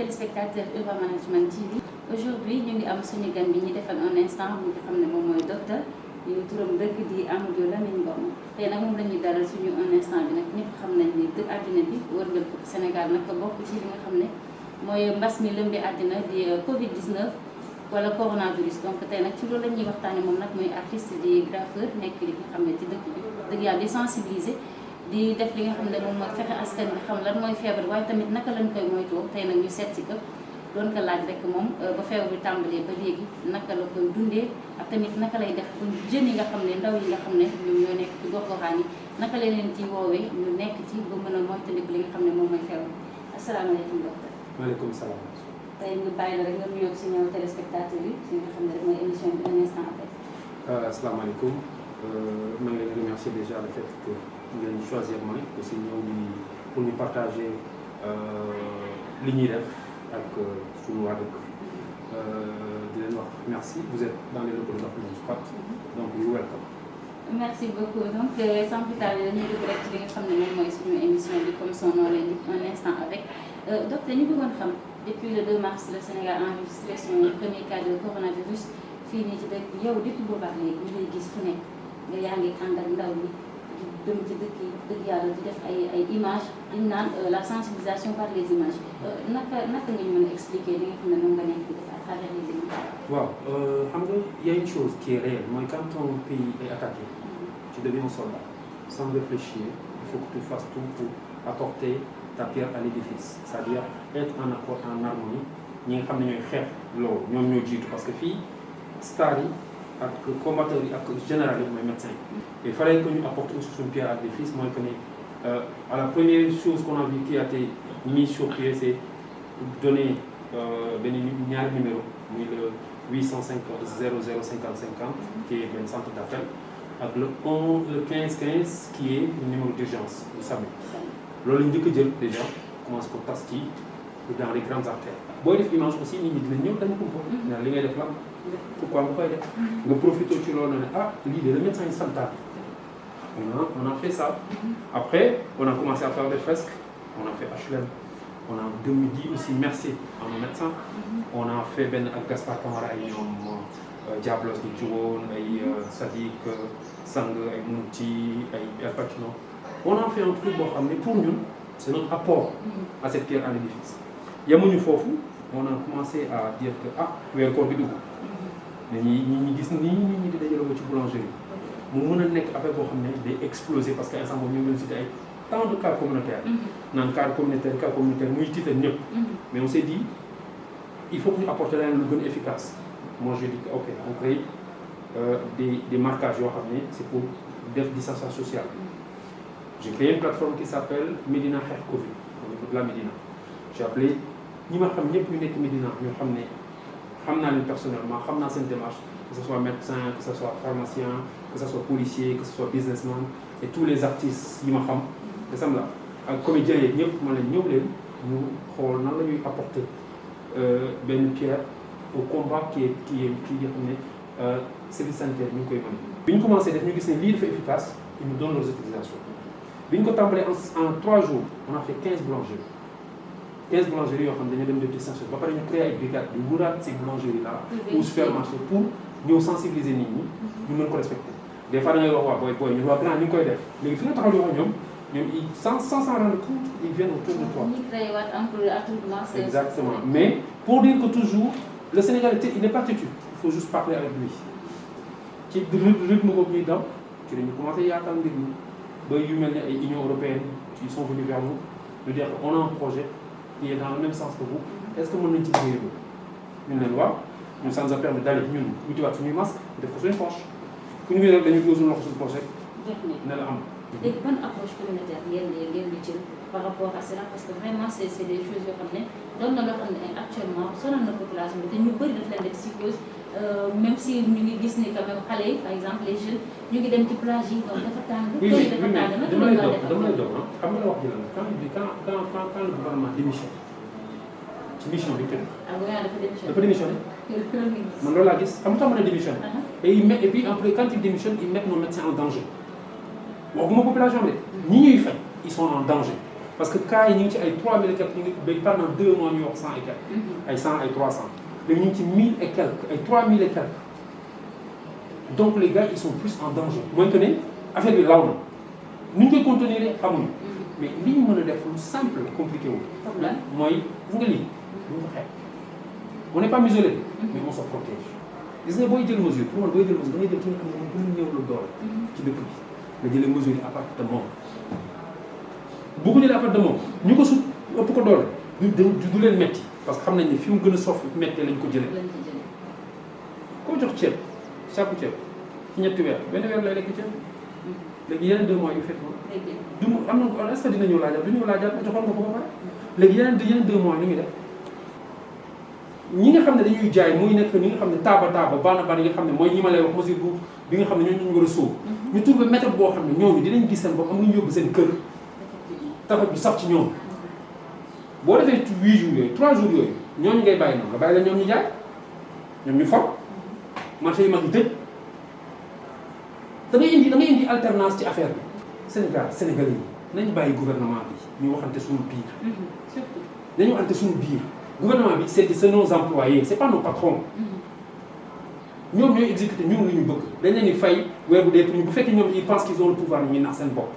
téléspectateurs Urban Management TV aujourd'hui ñu ngi am suñu gan bi ñu defal un instant bu nga xam ne moom mooy docteur yu turam dëgg di Amadou Lamine Ngom tey nag moom la ñuy dalal suñu un instant bi nag ñëpp xam nañ ni dëgg àddina bi wërngal ko Sénégal nag bokk ci li nga xam ne mooy mbas mi lëmbi àddina di Covid 19 wala coronavirus. Donc tey nag ci loolu la ñuy waxtaanee moom nag muy artiste di graffeur nekk li nga xam ne ci dëkk bi dëgg yàlla di sensibiliser di def li nga xam ne moom mooy fexe askan bi xam lan mooy feebar waaye tamit naka lañ koy moytoo tey nag ñu seet si ko doon ko laaj rek moom ba feebar bi tàmbalee ba léegi naka la koy dundee ak tamit naka lay def ba jeunes yi nga xam ne ndaw yi nga xam ne ñoom ñoo nekk ci gox-goxaan yi naka la leen ci woowee ñu nekk ci ba mën a moytandiku li nga xam ne moom mooy feebar bi asalaamaaleykum docteur. maaleykum salaam. tey ñu bàyyi la rek nga nuyoo si ñëw téléspectateurs yi si nga xam ne rek mooy émission bi un instant après. asalaamaaleykum maa ngi leen di remercier déjà le fait que ngeen choisir ma aussi ñëw di pour ñu partager li ñuy def ak suñu waa dëkk di leen wax merci vous êtes dans les locaux de Document Squad donc you welcome. merci beaucoup donc sans plus tarder dañuy dugg rek ci li nga xam ne moom mooy suñu émission bi comme son nom l'indique un instant avec docteur ñu bëggoon xam depuis le 2 mars le Sénégal a enregistré son premier cas de coronavirus fii nii ci dëkk bi yow depuis boobaak léegi ñu lay gis fu nekk nga yaa ngi ànd ak ndaw ñi di dem ci dëkk yi dëgg yàlla di def ay images di naan la sensibilisation par les images naka nga ñu mën a expliquer li nga xam ne moom nga nekk di def à travers les images. waaw xam nga y a une chose qui est réelle mooy quand ton pays est attaqué tu deviens soldat sans réfléchir il faut que tu fasses tout pour apporter ta pierre à l'édifice c'est-à-dire être en accord en harmonie ñi nga xam ne ñooy xeex loolu ñoom ñoo jiitu parce que fii stars yi ak combatteurs yi ak général yi mooy médecin yi. il fallait que ñu apporte aussi suñu pierre à l'édifice mooy que ni à la première chose qu'on a vu qui a été mise sur pied c'est donner benn ñaari numéro muy le 850 00 50 50 qui est benn centre d'appel ak le 15 15 qui est le numéro d'urgence du SAMU. loolu la ñu njëkk a jël déjà commence ko tas ci dans les grandes artères. booy def image aussi nit ñi dinañ ñëw dañu ko bëgg. ndax li ngay def lan pourquoi nga koy def. nga profité ci loolu ne lii de le médecin yi santaane. on a fait ça. Après on a commencé à faire des fresques on a fait HLM. on a dit aussi merci à nos médecins. on a fait benn ak Gaspard Camara ay ñoom Diablos ñu ci woon ay Sadiq Sang ay Mouti ay El Pacino. on a fait un truc boo xam ne pour ñun c'est notre apport à cette pierre à l'édifice. yemuñu foofu on a commencé à dire que weeru koor bi dugg ñi gis nii ñi di dajaloo ci boulangerie mu mën a nekk affaire boo xam ne day exploser parce que instant boobu ñu ngi leen cité ay tant de cas communautaires naan cas communautaire muy tiital ñëpp mais on s'est dit il faut que ñu apporter leen lu gën efficace. moi je dis que ok on crée des marquages yoo xam ne c'est pour def distanciation sociale. j'ai créé une plateforme qui s'appelle Médina Xeex Covid au niveau de la Médina. j'ai appelé ñi ma xam ñëpp ñu nekk Médina ñoo xam ne xam naa leen personnellement xam naa seen démarche que ce soit médecin que ce soit pharmacien que ce soit policier que ce soit businessman et tous les artistes yi ma xam te sam la ak comédiens yeeg ñëpp ma leen ñëw leen ñu xool nan la ñuy apporter benn pierre au combat qui xam ne service sanitaire ñu ngi koy mën. bi ñu commencé def ñu gis ne lii dafa efficace ils nous donnent leurs utilisations bi ñu ko tàmbalee en 3 jours on a fait 15 boulangeries. 15 boulangeries yoo xam ne dañoo dem de distanciation ba pare ñu créé ay brigades di wuraat ces boulangeries là ou supermarché pour ñëw sensibiliser nit ñi ñu mën ko respecter. des fois da ngay wax waa booy ñu waa grand ñu ngi koy def léegi fi nga taxaw di wax ñoom sans s'en rendre compte ils viennent autour de toi. ñu créé waat attroupement. exactement mais pour dire que toujours le Sénégalais il n'est pas têtu il faut juste parler avec lui ci rythme boobu ñuy daw ci dañu commencé yaatal mbir mi ba yu mel ne ay Union européenne ils sont venus vers nous nous dire qu'on a un projet qui est dans le même sens que vous est-ce que mën nañu ci liggéey ba ñu leen waaw ñun ça nous a permis d'aller ñun wutiwaat suñuy masque def ko suñu poche ku ñu rek dañuy dugal suñu loxo suñu poche rek ne la am. léegi ban approche communautaire ngeen di jël par rapport à cela parce que vraiment c'est des choses yoo xam ne doon na loo xam ne actuellement sonal na population bi te ñu bëri daf leen def psychose même si ñu ngi gis ni quand même xale yi par exemple les jeunes ñu ngi dem ci plage yi donc dafa tàng. oui oui mais dama lay doon xam nga la wax ji la quand le gouvernement démissionne ci mission bi tëdd. dafa démissionné. man loolu laa gis xam nga mën a démissionné. et puis après quand ils démissionnent ils mettent nos médecins en danger. waxuma population bi ñi ñuy fay ils sont en danger parce que cas yi ñu ngi ci ay 3000 et quelques ñu ngi pendant 2 mois ñu wax 100 et quelques. ay 100 ay 300 léegi ñu ngi ci 1000 et quelques ay 3000 et quelques donc les gars ils sont plus en danger mooy que ne affaire bi law na nu ñu koy contenir xamuñu mais li ñu mën a def lu simple compliqué wu. mooy gis nga lii duñ ko xeeb on n'est pas muselé mais on se protège. gis nga booy jël mesure pour man booy jël mesure da ngay jël ki nga xam ne moom gën a néew lu doole ci dëkk bi nga jëlee mesure yi à partir de moom boo ko jëlee à partir de moom ñu ko sut ëpp ko doole du leen metti parce que xam nañ ne fi mu gën a soof mettee lañ ko jëlee koo jox ceeb saaku ceeb ci ñetti weer benn weer lay lekk ceeb léegi yeneen 2 mois yu fekk moom du mu am na ko est-ce que dina ñëw laajaat du ñëw laajaat joxoon nga ko ba pare léegi yeneen 2 mois ni muy def ñi nga xam ne dañuy jaay muy nekk ñi nga xam ne taaba bana yi nga xam ne mooy ñi ma lay wax mesure bu bi nga xam ne ñooñu ñu war a sóob ñu trouvé méthode boo xam ne ñooñu dinañ gis seen bopp am lu ñu yóbbu seen kër taxat bi sax ci ñoom boo defee 8 jours yooyu 3 jours yooyu ñooñu ngay bàyyi noonu nga bàyyi la ñoom ñu jaay ñoom ñu for marché yi mag yi tëj da ngay indi alternance ci affaire bi Sénégalais yi nañu bàyyi gouvernement bi ñu waxante suñu biir nañu waxante suñu biir gouvernement bi c'est nos employés c'est pas nos patrons ñoom ñooy exécuter ñun li ñu bëgg dañ leen di fay weer bu dee pour ñu bu fekkee ñoom ils pensent qu'ils ont le pouvoir ñu nax seen bopp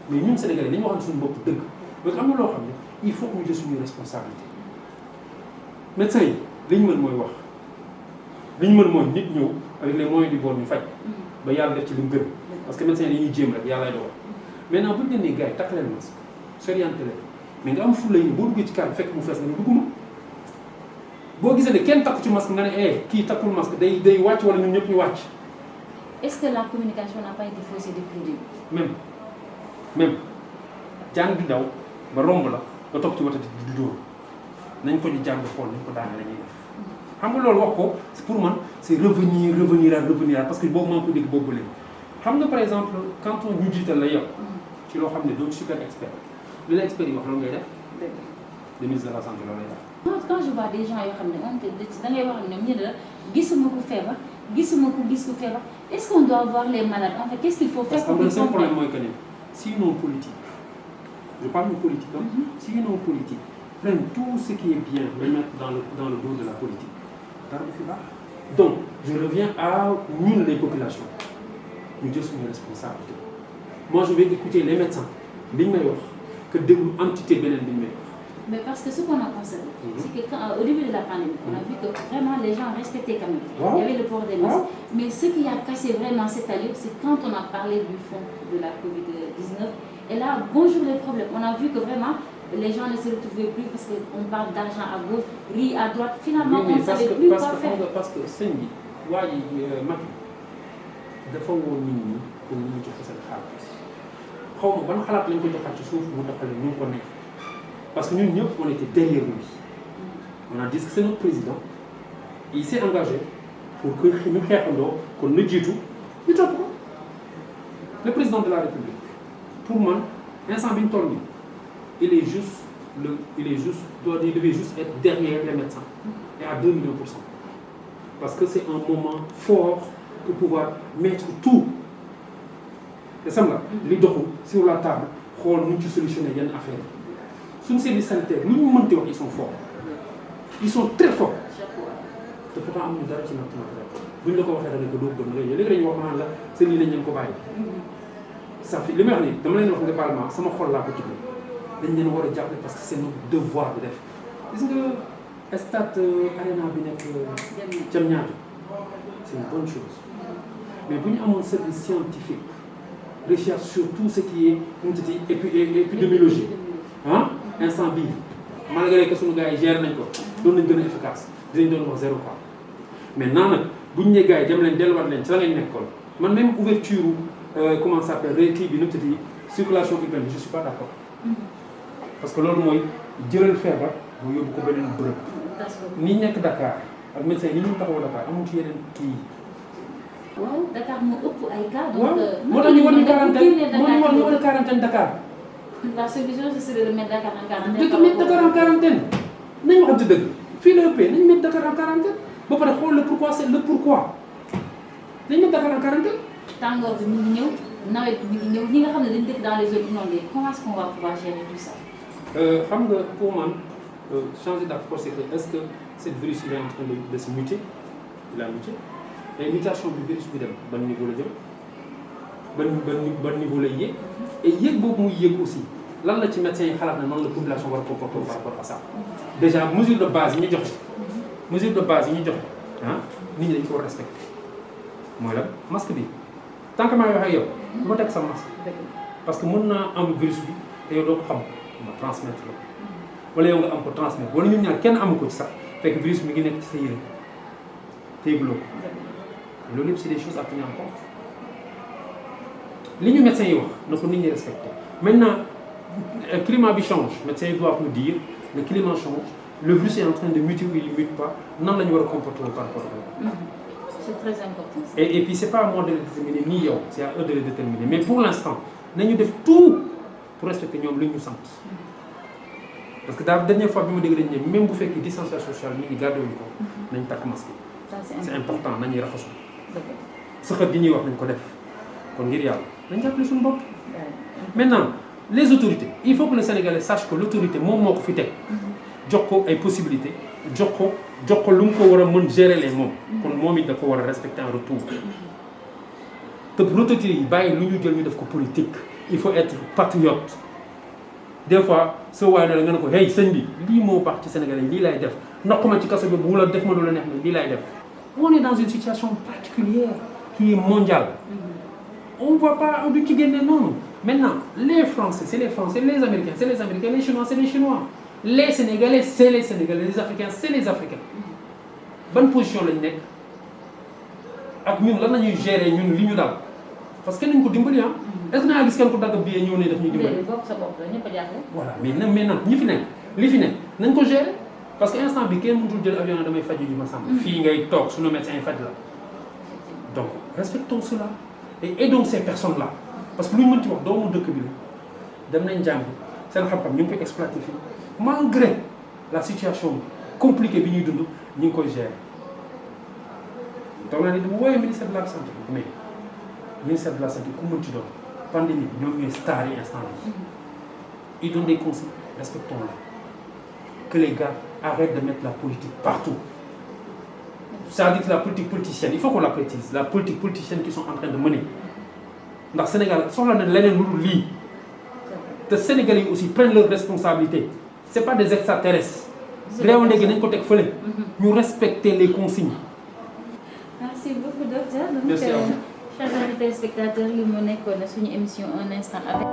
mais ñun Sénégalais dañu waxante suñu bopp dëgg donc am na loo xam ne il faut que ñu jël suñu responsabilité médecins yi li ñu mën mooy wax li ñu mën mooy nit ñëw avec les moyens du bord ñu faj ba yàlla def ci lu mu gën parce que médecins yi dañuy jéem rek yàlla lay dogal maintenant bu ñu nee gars yi takk leen masque soriante leen mais nga am fulla yi boo duggee ci kàr fekk mu fees nga ne dugguma boo gisee ne kenn takku ci masque nga ne kii takkul masque day wàcc wala ñun ñëpp ñu wàcc. est-ce que la communication n'a pas été faussée depuis le début. même jaan bi daw ba romb la nga toog ci watati di dóor nañ ko ñu jàng xool nañ ko daane la ñuy def xam nga loolu wax ko pour man c'est revenir parce que boobu maa ngi ko dégg boobu léegi xam nga par exemple quand on ñu jiital la yow ci loo xam ne doo super expert li la expert yi wax loolu ngay def. le ministre de la santé loolu lay def. quand je vois des gens yoo xam ne on te da ngay wax ak ñoom ñu ne la gisuma ko feebar gisuma ko gis ko feebar est-ce qu'on doit voir les malades en fait qu'est-ce qu'il faut faire pour parce que le problème mooy que ne si nos politiques je parle de politique donc si nos politiques prennent tout ce qui est bien le mettre dans le dos de la politique dara du fi baax donc je reviens à ñun les populations ñu jël suñu responsabilité moi je vais écouter les médecins liñ may wax que déglu entité beneen bi ñu may wax. Mais parce que ce qu'on a constaté, c'est que au début de la pandémie, on a vu que vraiment les gens respectaient quand même. Il y avait le port des masques. Mais ce qui a cassé vraiment cette allure, c'est quand on a parlé du fond de la Covid-19. Et là, bonjour les problèmes. On a vu que vraiment, les gens ne se retrouvaient plus parce qu'on parle d'argent à gauche, riz à droite. Finalement, on ne savait plus quoi faire. Parce que sëñ bi waa ji Macky dafa woo nit ñi pour ñu joxe seen xalaat xaw ma ban xalaat lañ ko joxaat ci suuf mu doxale ñu ko nekk. Parce que nous, on était derrière lui. On a dit que c'est notre président. Et il s'est engagé pour que nous fassions qu'on ne dise tout. Le président de la République, pour moi, instant il devait juste être derrière les médecins. Et à 2 millions %. Parce que c'est un moment fort pour pouvoir mettre tout. Et ça, les deux sur la table, pour nous solutionner une affaire. Suñu service sanitaire lu ñu mënti wax ils sont forts ils sont très forts te pourtant amuñu dara ci natt matériel buñ la ko waxee rek doo gëm léegi dañuy wax naan la seen lii lañ leen ko bàyyi. ça fait li may wax nii dama leen wax nga baal ma sama xol laa ko jublu dañ leen war a jàppale parce que c'est notre devoir de def gis nga stade arena bi nekk Diamniadio c'est une bonne chose mais bu ñu amoon service scientifique recherche sur tout ce qui est épidémiologie instant bii malgré que suñu gars yi géré nañ ko doon nañ gën a efficace dinañ doon wax 0 cas maintenant nag buñ ne gars yi dem leen delluwaat leen ci la ngañ nekkoon man même ouverture comment ça s'appelle kii bi nu mu tudd circulation urbaine je suis pas d'accord parce que loolu mooy jëlal feebar moo yóbbu ko beneen bërëb ni nekk Dakar ak médecin yi ni ñu taxaw Dakar amul ci yeneen kii waaw Dakar moo ëpp ay cas donc moo tax ñu war ñu quarantaine Dakar la solution ce serait de mettre Dakar en quarantaine. de mettre Dakar en quarantaine nañu waxante dëgg fii la ëppee nañu mettre Dakar en quarantaine ba pare xool le pourquoi c'est le pourquoi nañu mettre Dakar en quarantaine. tàngoor bi mi ngi ñëw nawet bi mi ngi ñëw ñi nga xam ne dañu dëkk dans les zones inondées comment est-ce qu'on va pouvoir gérer tout ça. xam nga pour man changer d'approche c'est que est-ce que cette virus est en train de se muter, il a muté et mutation du virus bi dem ban niveau la jëm ban niveau la yéeg et yéeg boobu muy yéeg aussi lan la ci médecins yi xalaat na noonu la population war a comporter par rapport à ça. Déjà mesure de base yi ñu joxe mesure de base yi ñu joxe ah nit ñi dañu ko war a respecter mooy la masque bi tant que maa ngi wax ak yow du ma teg sa masque parce que mën naa am virus bi te yow doo ko xam ma transmettre la wala yow nga am ko transmettre wala ñun ñaar kenn amu ko ci sax fekk virus mi ngi nekk ci sa yére te yëguloo ko loolu yëpp c'est des choses à tenir en compte li ñu médecins yi wax na ko nit ñi respecté maintenant climat bi change médecins yi doivent nous dire le climat change le virus est en train de muter ou il ne mute pas nan la ñu war a comporter par rapport à c'est très important. Et puis c'est pas à moi de le déterminer ni yow c'est à eux de le déterminer mais pour l'instant nañu def tout pour respecter ñoom lu ñu sant parce que daal dernière fois bi ma dégg dañ ne même bu fekkee distanciation sociale nit ñi gardé wuñu ko nañ takk masque c'est important nañuy raxasu sëxët yi ñuy wax nañ ko def kon ngir yàlla nañ jàppale suñu bopp. Maintenant les autorités il faut que le Sénégalais sache que l'autorité moom moo ko fi teg jox ko ay possibilités jox ko lu mu ko war a mën gérer les moom kon moom it da ko war a respecter en retour te l'autorité yi bàyyi lu ñu jël ñu def ko politique il faut être patriote des fois soo waaye ne la nga ne ko hey sëñ bi lii moo baax ci Sénégalais lii lay def ndox ma ci kaso bi bu la def ma lu la neex na lii lay def. On est dans une situation particulière qui est mondiale on ne voit pas du ci génne noonu maintenant les Français c'est les Français les Américains c'est les Américains les Chinois c'est les Chinois les Sénégalais c'est les Sénégalais les Africains c'est les Africains ban position lañ nekk ak ñun lan la ñuy gérer ñun li ñu daal parce que nañ ko dimbali ah. est-ce que naa gis kenn ko dagg billet ñëw ne daf ñuy dimbali. bopp sa bopp la ñëpp a jaaxle. voilà mais maintenant ñi fi nekk li fi nekk nañ ko gérer parce que instant bi kenn mënatul jël avion damay faju ji ma sàmm. fii ngay toog suñu médecin faj la donc respectons cela et aidons ces personnes là parce que lu ñu mën ci wax doomu dëkk bi la dem nañ jàng seen xam-xam ñu ngi koy exploiter fii malgré la situation compliquée bi ñuy dund ñu ngi koy gérer donc nag dama woowee ministère de la santé mais ministère de la santé ku mën ci doon pandémie bi ñoom ñooy star yi instant bi ils donnent des conseils respectons-la que les gars arrêtent de mettre la politique partout c'est-à-dire que la politique politicienne il faut qu'on la précise la politique politicienne qu'ils sont en train de mener ndax Sénégal soxla na leneen lu dul lii te Sénégalais yi aussi prennent leurs responsabilités c'est pas des extraterrestres réew léegi nañ ko teg fële ñu respecter les consignes. Merci beaucoup docteur. Donc Merci à vous. chers amis téléspectateurs li mu nekkoon suñu émission un instant avec